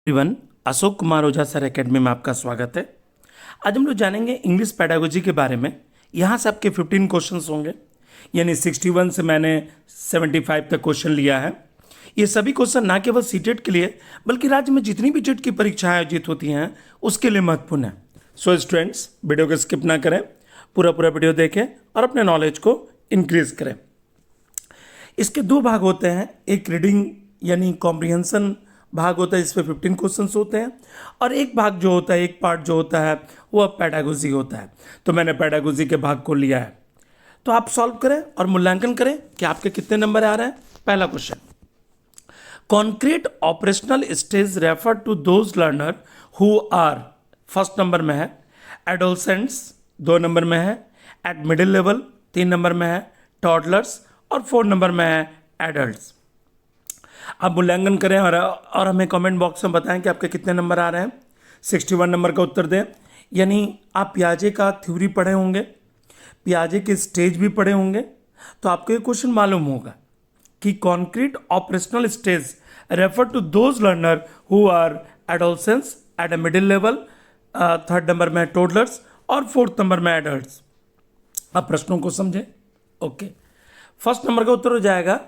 Everyone, Ashok Kumar Ojha sir academy में आपका स्वागत है। आज हम लोग जानेंगे इंग्लिश पेडागोजी के बारे में। यहाँ से आपके 15 क्वेश्चंस होंगे, यानी 61 से मैंने 75 तक क्वेश्चन लिया है। ये सभी क्वेश्चन ना केवल सीटेट के लिए बल्कि राज्य में जितनी भी टेट की परीक्षाएं आयोजित होती हैं उसके लिए महत्वपूर्ण है। सो स्टूडेंट्स, वीडियो को स्किप ना करें, पूरा वीडियो देखें और अपने नॉलेज को इंक्रीज करें। इसके दो भाग होते हैं, एक रीडिंग यानी कॉम्प्रिहेंशन भाग होता है, इस पे 15 क्वेश्चंस होते हैं, और एक भाग जो होता है, एक पार्ट जो होता है वो पेडागोजी होता है। तो मैंने पेडागोजी के भाग को लिया है, तो आप सॉल्व करें और मूल्यांकन करें कि आपके कितने नंबर आ रहे हैं। पहला question, concrete operational stage refer to those learner who are, first number में है एडोलसेंट्स, 2 नंबर में है एट मिडिल लेवल, 3 नंबर में है टॉडलर्स और 4 नंबर में है एडल्ट्स। आप मूल्यांकन करें और हमें कमेंट बॉक्स में बताएं कि आपके कितने नंबर आ रहे हैं। 61 नंबर का उत्तर दें, यानी आप पियाजे का थ्योरी पढ़े होंगे, पियाजे के स्टेज भी पढ़े होंगे, तो आपको ये क्वेश्चन मालूम होगा कि concrete operational stage refer to those learner who are adolescence at a middle level, 3rd number में टोडलर्स और 4th नंबर में एडल्ट्स। आप प्रश्नों को समझें। ओके, फर्स्ट नंबर का उत्तर हो जाएगा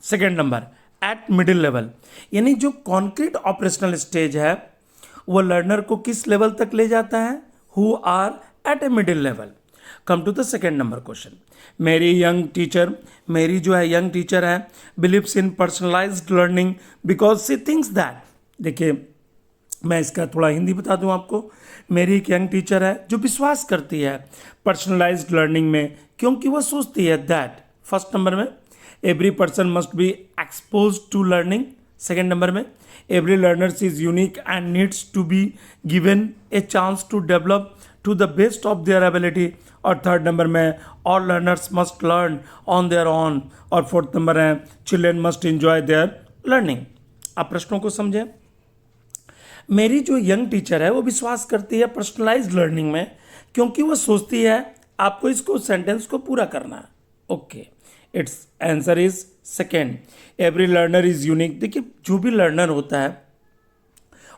2nd number eight middle level, यानी जो कॉन्क्रीट ऑपरेशनल स्टेज है वो लर्नर को किस लेवल तक ले जाता है, who are at a middle level. Come to the 2nd number question, मेरी यंग टीचर, मेरी जो है यंग टीचर है, believes in personalized learning because she thinks that. देखिए, मैं इसका थोड़ा हिंदी बता दूं आपको। मेरी एक यंग टीचर है जो विश्वास करती है पर्सनलाइज्ड लर्निंग में, क्योंकि वो सोचती है दैट। फर्स्ट नंबर में every person must be expose to learning, 2nd number में every learners is unique and needs to be given a chance to develop to the best of their ability, और 3rd number में all learners must learn on their own, और 4th number है children must enjoy their learning. आप प्रश्नों को समझें। मेरी जो यंग टीचर है वो विश्वास करती है पर्सनलाइज्ड लर्निंग में, क्योंकि वो सोचती है आपको इसको सेंटेंस को पूरा करना है। Okay, it's answer is 2nd, every learner is unique. देखिए, जो भी लर्नर होता है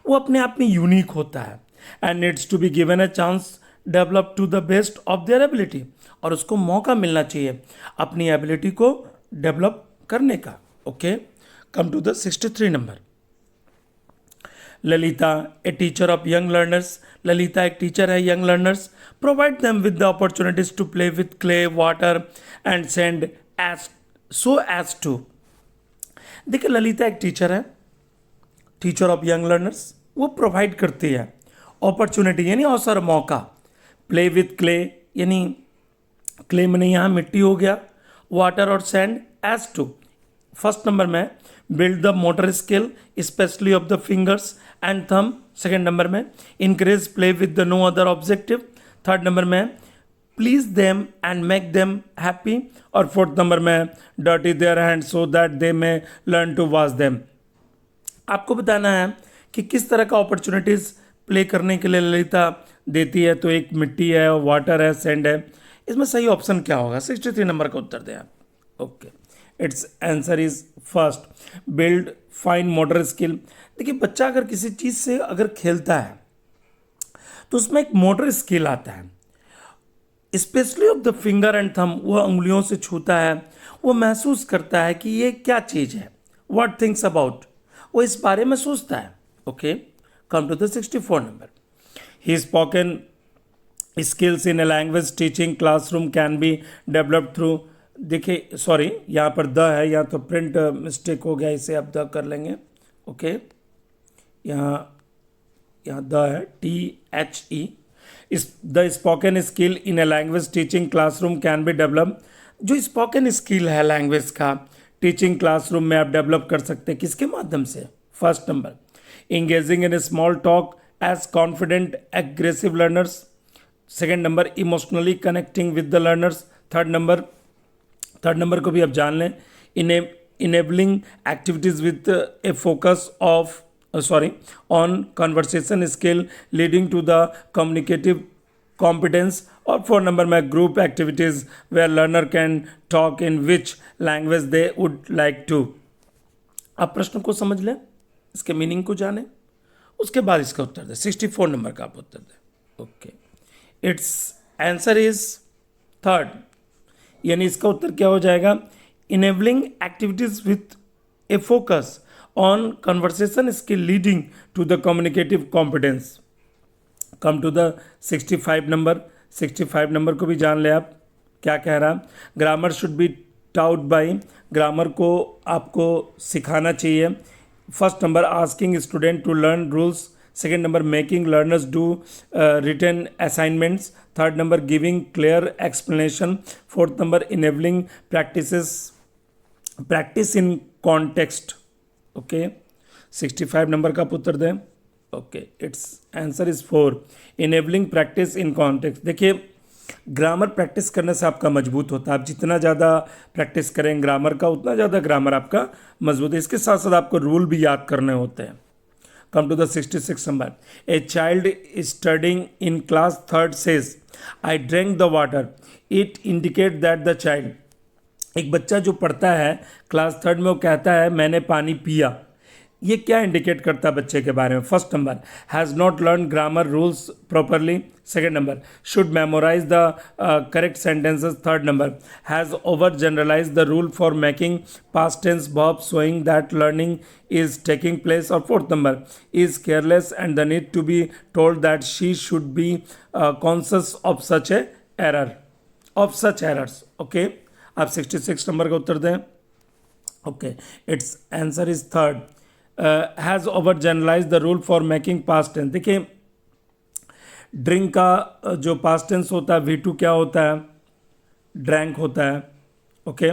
वो अपने आप में यूनिक होता है, and needs to be given a chance develop to the best of their ability, और उसको मौका मिलना चाहिए अपनी एबिलिटी को डेवलप करने का। Okay, come to the 63 number, Lalita a teacher of young learners, Lalita एक टीचर है young learners, provide them with the opportunities to play with clay, water and sand as so as to. देखिए, ललिता एक teacher है, teacher of young learners, वो provide करती है opportunity यानी अवसर, मौका, प्ले विद क्ले यानी क्ले में यहाँ मिट्टी हो गया, वाटर और sand as to. First number में build the motor skill specially of the fingers and thumb, 2nd number में encourage play with the no other objective, 3rd number में please them and make them happy, और 4th number में dirty their hand so that they may learn to wash them. आपको बताना है कि किस तरह का अपॉर्चुनिटीज प्ले करने के लिए ललिता देती है। तो एक मिट्टी है, वाटर है, सैंड है, इसमें सही ऑप्शन क्या होगा? 63 नंबर का उत्तर दें आप। Okay, it's answer is first, build fine motor skill. देखिए, बच्चा अगर किसी चीज़ से अगर खेलता है तो उसमें एक मोटर स्किल आता है, specially of the finger and thumb, वो उंगलियों से छूता है, वो महसूस करता है कि ये क्या चीज़ है, व्हाट थिंक्स अबाउट, वो इस बारे में सोचता है। Okay, come to the 64 number, he spoken skills in a language teaching classroom can be developed through. देखिए, सॉरी, यहाँ पर द है, या तो प्रिंट मिस्टेक हो गया, इसे आप द कर लेंगे। ओके, यहाँ द है, THE, इस the spoken skill in a language teaching classroom can be develop. जो स्पोकन स्किल है लैंग्वेज का, टीचिंग क्लासरूम में आप डेवलप कर सकते हैं, किसके माध्यम से? First number, engaging in a small talk as confident aggressive learners, 2nd number emotionally connecting with the learners, 3rd number को भी आप जान लें, enabling activities with a focus of on conversation skill leading to the communicative competence, और 4 number में group activities where learner can talk in which language they would like to. आप प्रश्न को समझ लें, इसके मीनिंग को जानें। उसके बाद इसका उत्तर दें, 64 नंबर का आप उत्तर दें। Okay, it's answer is third, यानी इसका उत्तर क्या हो जाएगा, enabling activities with a focus on conversation skill leading to the communicative competence. Come to the 65 number. 65 number को भी जान ले आप क्या कह रहा। Grammar should be taught by, grammar को आपको सिखाना चाहिए। First number asking student to learn rules. Second number making learners do written assignments. Third number giving clear explanation. Fourth number enabling practice in context. Okay, 65 number का आप उत्तर दें। Okay, it's answer is 4, enabling practice in context. देखिए, grammar practice करने से आपका मजबूत होता है। आप जितना ज़्यादा प्रैक्टिस करें ग्रामर का, उतना ज़्यादा ग्रामर आपका मजबूत है। इसके साथ साथ आपको रूल भी याद करने होते हैं। Come to the 66 number. A child studying in class third says I drink the water, it indicate that the child. एक बच्चा जो पढ़ता है क्लास थर्ड में, वो कहता है मैंने पानी पिया। ये क्या इंडिकेट करता है बच्चे के बारे में? First number, has not learn grammar rules properly. Second number, should memorise the correct sentences. Third number, has over generalise the rule for making past tense verb showing that learning is taking place। और fourth number, is careless and the need to be told that she should be conscious of such a error, of such errors। Okay, आप 66 number का उत्तर दें। Okay, it's answer is third, has over generalise the rule for making past tense. देखिए, drink का जो past tense होता है V2 क्या होता है, ड्रैंक होता है। ओके,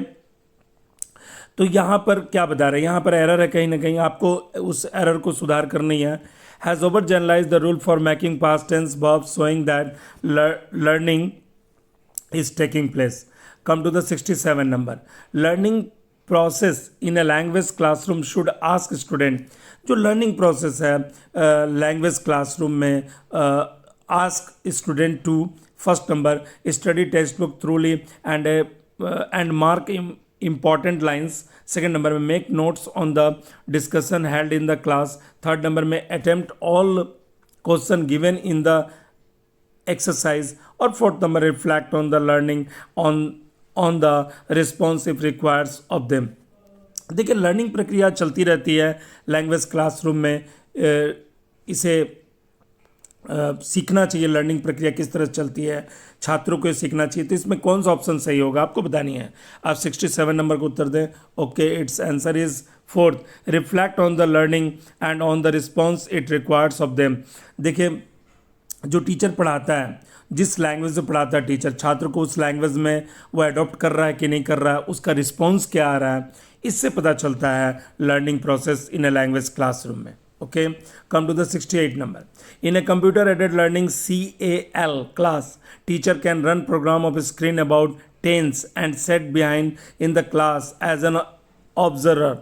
तो यहाँ पर क्या बता रहे हैं, यहाँ पर एरर है, कहीं ना कहीं आपको उस एरर को सुधार करनी है। Has over generalise the rule for making past tense verb showing that learning is taking place. Come to the 67 number. Learning process in a language classroom should ask student. जो लर्निंग प्रोसेस है language classroom में, ask student to, first number, study text book thoroughly and mark important lines। Second number में make notes on the discussion held in the class. Third number में attempt all question given in the exercise. और fourth number reflect on the learning on the response if requires of them. देखिए, learning प्रक्रिया चलती रहती है language classroom में, इसे सीखना चाहिए। लर्निंग प्रक्रिया किस तरह चलती है, छात्रों को सीखना चाहिए। तो इसमें कौन सा ऑप्शन सही होगा आपको बतानी है। आप 67 नंबर को उत्तर दें। Okay, it's answer is fourth, reflect on the learning and on the response it requires of them. देखिए, जो टीचर पढ़ाता है, जिस लैंग्वेज से पढ़ाता है टीचर, छात्र को उस लैंग्वेज में वो अडॉप्ट कर रहा है कि नहीं कर रहा है, उसका रिस्पॉन्स क्या आ रहा है, इससे पता चलता है learning process in a language classroom में। Okay, come to the 68 number. In a computer-aided learning CAL class, teacher can run program of screen about tense and set behind in the class as an observer.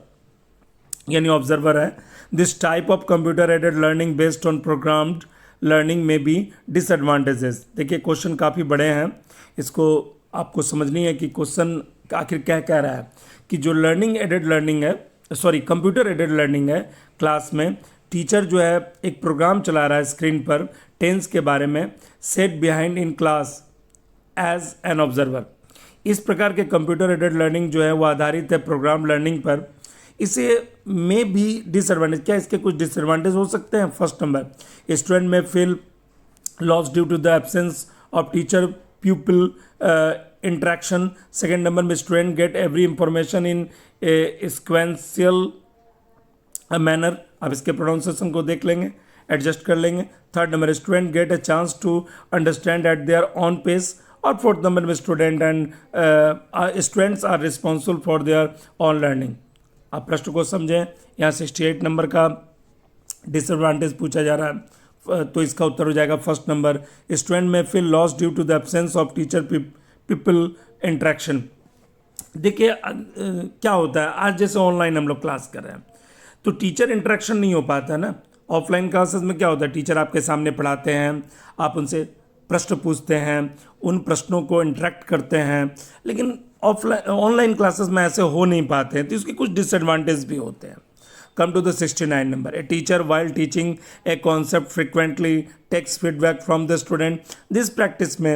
यानी observer है। This type of computer-aided learning based on programmed learning may be disadvantages। देखिए, question काफ़ी बड़े हैं, इसको आपको समझनी है कि क्वेश्चन आखिर क्या कह रहा है। कि जो लर्निंग एडेड लर्निंग है, सॉरी कंप्यूटर एडेड लर्निंग है, क्लास में टीचर जो है एक प्रोग्राम चला रहा है स्क्रीन पर टेंस के बारे में, sat behind in class as an observer. इस प्रकार के कंप्यूटर एडेड लर्निंग जो है वो आधारित है प्रोग्राम लर्निंग पर। इसे मे भी डिसएडवांटेज, क्या इसके कुछ डिसएडवांटेज हो सकते हैं? फर्स्ट नंबर, स्टूडेंट में feel loss due to the absence of teacher pupil interaction. Second number में student get every information in sequential manner. आप इसके प्रोनाउंसिएशन को देख लेंगे, एडजस्ट कर लेंगे। Third number, student get a chance to understand at their own pace. और fourth number में students are responsible for their own learning. आप प्रश्न को समझें। यहाँ 68 नंबर का डिसएडवांटेज पूछा जा रहा है, तो इसका उत्तर हो जाएगा फर्स्ट नंबर, स्टूडेंट में feel loss due to the absence of teacher people interaction. देखिए, क्या होता है, आज जैसे ऑनलाइन हम लोग क्लास कर रहे हैं तो टीचर इंटरेक्शन नहीं हो पाता है ना। ऑफलाइन क्लासेस में क्या होता है, टीचर आपके सामने पढ़ाते हैं, आप उनसे प्रश्न पूछते हैं, उन प्रश्नों को इंटरेक्ट करते हैं। लेकिन ऑफलाइन ऑनलाइन क्लासेस में ऐसे हो नहीं पाते हैं, तो इसके कुछ डिसएडवांटेज भी होते हैं। Come to the 69 number. A teacher while teaching a concept frequently takes feedback from the student. This practice में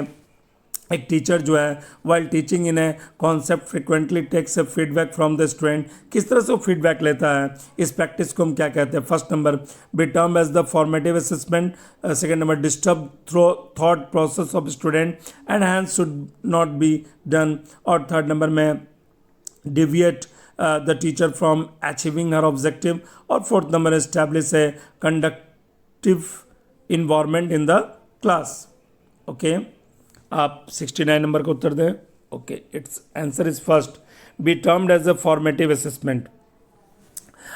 एक टीचर जो है while teaching in a concept frequently takes a feedback from the student, किस तरह से वो feedback लेता है, इस प्रैक्टिस को हम क्या कहते हैं? First number be term as the formative assessment, second number disturb thought process of student and hence should not be done, और थर्ड नंबर में deviate the teacher from achieving her objective, और fourth number establish a conducive environment in the class. Okay, आप 69 number का उत्तर दें। Okay, it's answer is first be termed as a formative assessment.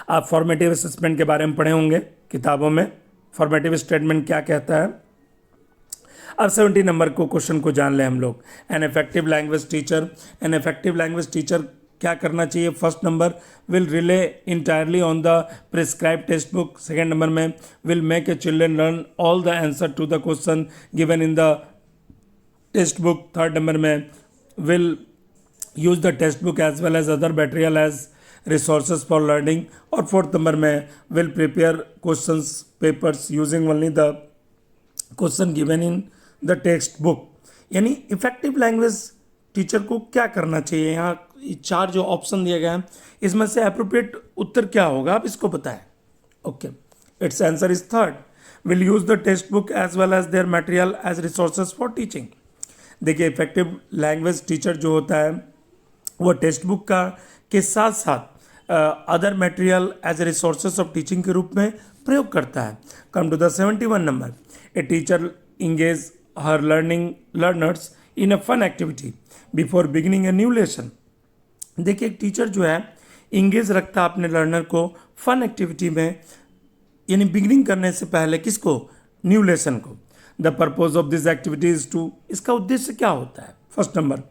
आप formative assessment के बारे में पढ़े होंगे किताबों में, फॉर्मेटिव स्टेटमेंट क्या कहता है। अब 70 नंबर को क्वेश्चन को जान लें हम लोग। An effective language teacher, an effective language teacher क्या करना चाहिए? First number will rely entirely on the prescribe text book, second number में will make a children learn all the answer to the question given in the text book, third number में will use the text book as well as other material as resources for learning, और fourth number में will prepare questions papers using only the question given in the text book. यानी effective language teacher को क्या करना चाहिए? यहाँ चार जो ऑप्शन दिए गए हैं इसमें से अप्रोप्रिएट उत्तर क्या होगा, आप इसको बताएं। Okay, it's answer is third will use the text book as well as their material as resources for teaching. देखिए, इफेक्टिव लैंग्वेज टीचर जो होता है वो टेक्स्ट बुक का के साथ साथ other material as a resources of teaching के रूप में प्रयोग करता है। Come to the 71 number, a teacher engage her learners in a fun activity before beginning a new lesson. देखिए, एक टीचर जो है इंगेज रखता है अपने लर्नर को फन एक्टिविटी में, यानी बिगिनिंग करने से पहले किसको? न्यू लेसन को। The purpose of this activity is to, इसका उद्देश्य क्या होता है? First number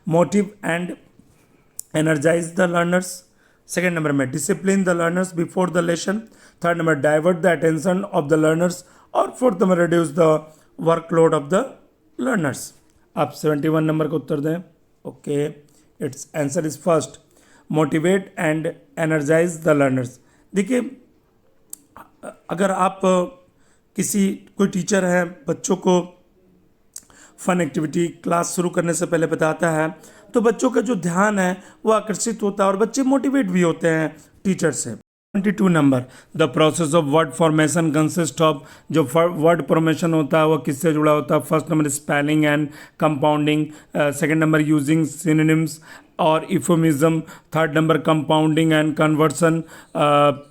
motive and energize the learners, second number में discipline the learners before the lesson, third number divert the attention of the learners, और fourth number reduce the workload of the learners. आप 71 number का उत्तर दें। Okay, it's answer is first motivate and energize the learners. देखिए, अगर आप कोई teacher है बच्चों को फन एक्टिविटी क्लास शुरू करने से पहले बताता है, तो बच्चों का जो ध्यान है वो आकर्षित होता है और बच्चे मोटिवेट भी होते हैं टीचर से। 22 number, the process of word formation consist of, जो वर्ड फॉर्मेशन होता है वो किससे जुड़ा होता है? First number spelling and compounding, second number using synonyms और euphemism, third number compounding and conversion,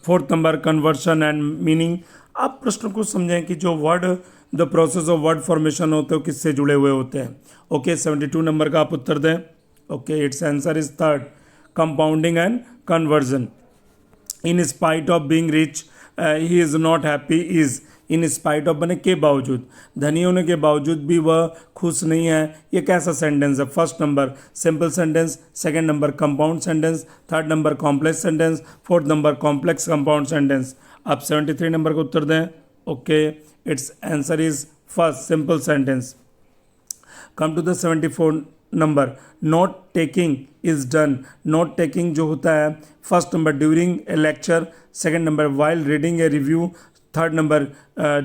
fourth number conversion and meaning. आप प्रश्न को समझें कि जो word the process of word formation होते हैं किससे जुड़े हुए होते हैं। ओके, 72 नंबर का आप उत्तर दें। Okay, it's answer is third compounding and conversion. In spite of being rich he is not happy is, in spite of बने के बावजूद, धनी होने के बावजूद भी वह खुश नहीं है, ये कैसा सेंटेंस है? First number simple sentence, second number compound sentence, third number complex sentence, fourth number complex compound sentence. आप 73 नंबर का उत्तर दें। Okay, it's answer is first simple sentence. Come to the 74 number, note taking is done. Note taking जो होता है first number during a lecture, second number while reading a review, third number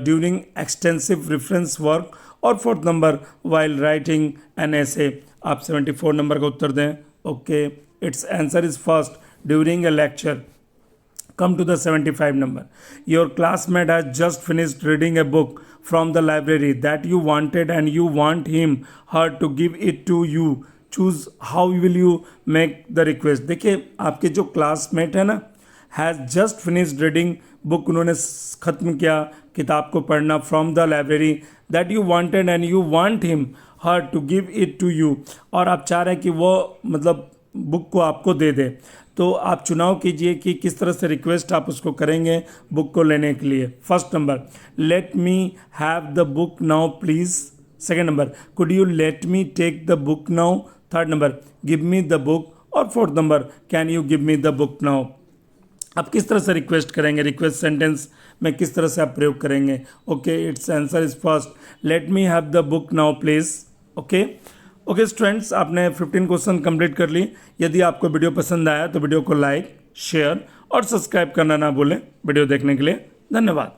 during extensive reference work, और fourth number while writing an essay. आप 74 number का उत्तर दें। Okay, it's answer is first during a lecture. Come to the 75 number. Your classmate has just finished reading a book from the library that you wanted and you want him, her to give it to you. Choose how will you make the request. देखिए, आपके जो classmate है ना, has just finished reading book, उन्होंने ख़त्म किया किताब को पढ़ना from the library that you wanted and you want him, her to give it to you, और आप चाह रहे हैं कि वो मतलब बुक को आपको दे दे। तो आप चुनाव कीजिए कि किस तरह से रिक्वेस्ट आप उसको करेंगे बुक को लेने के लिए। First number, let me have the book now please, second number, could you let me take the book now, third number, give me the book, और fourth number, can you give me the book now. आप किस तरह से request करेंगे, request sentence में किस तरह से आप प्रयोग करेंगे। Okay, it's answer is first, late me have the book now please. Okay students, आपने 15 क्वेश्चन कंप्लीट कर ली। यदि आपको वीडियो पसंद आया तो वीडियो को लाइक, शेयर और सब्सक्राइब करना ना भूलें। वीडियो देखने के लिए धन्यवाद।